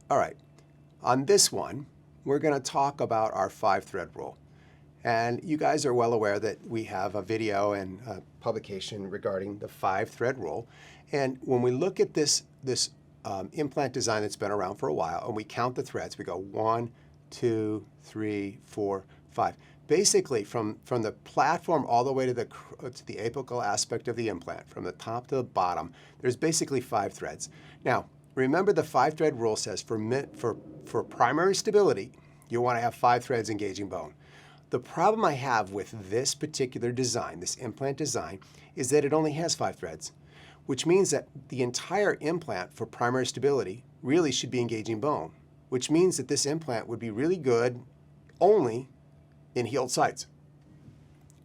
All right, on this one, we're going to talk about our 5-thread rule. And you guys are well aware that we have a video and a publication regarding the 5-thread rule. And when we look at this implant design that's been around for a while, and we count the threads, we go 1, 2, 3, 4, 5. Basically, from the platform all the way to the apical aspect of the implant, from the top to the bottom, there's basically 5 threads. Now, remember the 5-thread rule says for primary stability, you want to have 5 threads engaging bone. The problem I have with this particular design, this implant design, is that it only has 5 threads, which means that the entire implant for primary stability really should be engaging bone, which means that this implant would be really good only in healed sites.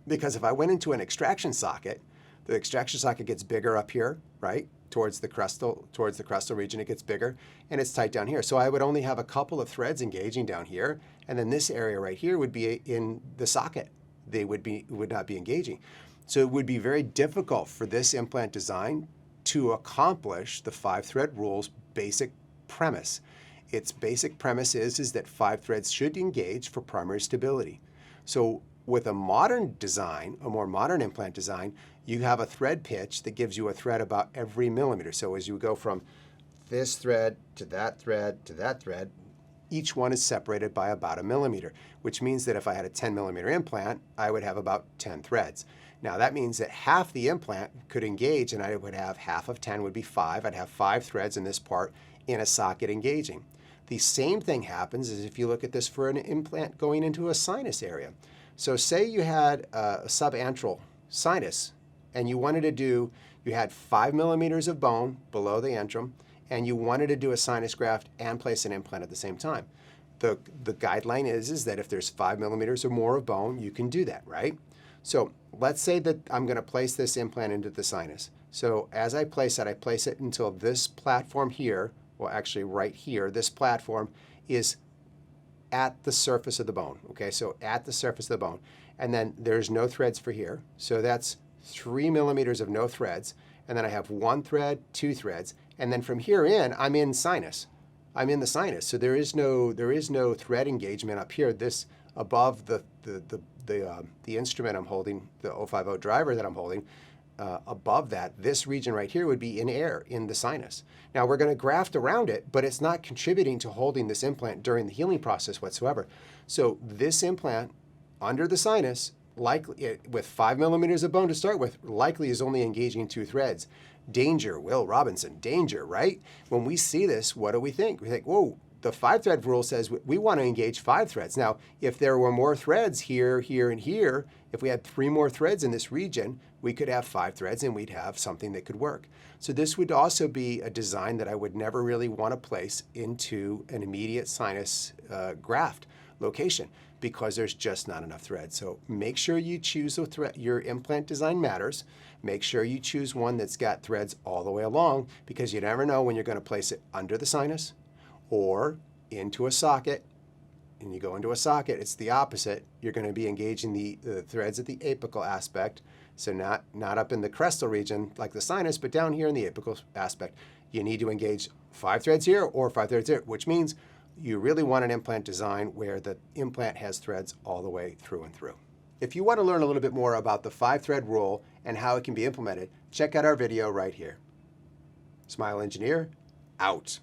Because if I went into an extraction socket, the extraction socket gets bigger up here, right? Towards the crestal region, it gets bigger, and it's tight down here. So I would only have a couple of threads engaging down here, and then this area right here would be in the socket. They would not be engaging. So it would be very difficult for this implant design to accomplish the 5-thread rule's basic premise. Its basic premise is that 5 threads should engage for primary stability. So with a modern design, a more modern implant design, you have a thread pitch that gives you a thread about every millimeter. So as you go from this thread to that thread to that thread, each one is separated by about a millimeter, which means that if I had a 10 millimeter implant, I would have about 10 threads. Now that means that half the implant could engage, and I would have half of 10 would be 5. I'd have 5 threads in this part in a socket engaging. The same thing happens as if you look at this for an implant going into a sinus area. So say you had a subantral sinus, and you had 5 millimeters of bone below the antrum, and you wanted to do a sinus graft and place an implant at the same time. The guideline is that if there's 5 millimeters or more of bone, you can do that, right? So let's say that I'm going to place this implant into the sinus. So as I place it until this platform here, well actually right here, this platform is at the surface of the bone, okay? So at the surface of the bone. And then there's no threads for here. So that's 3 millimeters of no threads. And then I have 1 thread, 2 threads. And then from here in, I'm in sinus. I'm in the sinus. So there is no thread engagement up here. This above the instrument I'm holding, the 050 driver that I'm holding, above that, this region right here would be in air in the sinus. Now we're going to graft around it, but it's not contributing to holding this implant during the healing process whatsoever. So this implant under the sinus, likely with 5 millimeters of bone to start with, likely is only engaging 2 threads. Danger, Will Robinson, danger, right? When we see this, what do we think? We think, whoa, the 5-thread rule says we want to engage 5 threads. Now, if there were more threads here, here, and here, if we had 3 more threads in this region, we could have 5 threads and we'd have something that could work. So this would also be a design that I would never really want to place into an immediate sinus graft location because there's just not enough threads. So make sure you choose a thread. Your implant design matters. Make sure you choose one that's got threads all the way along because you never know when you're going to place it under the sinus or into a socket. And you go into a socket, it's the opposite. You're going to be engaging the threads at the apical aspect. So not up in the crestal region like the sinus, but down here in the apical aspect. You need to engage 5 threads here or 5 threads here, which means you really want an implant design where the implant has threads all the way through and through. If you want to learn a little bit more about the 5-thread rule and how it can be implemented, check out our video right here. Smile Engineer, out.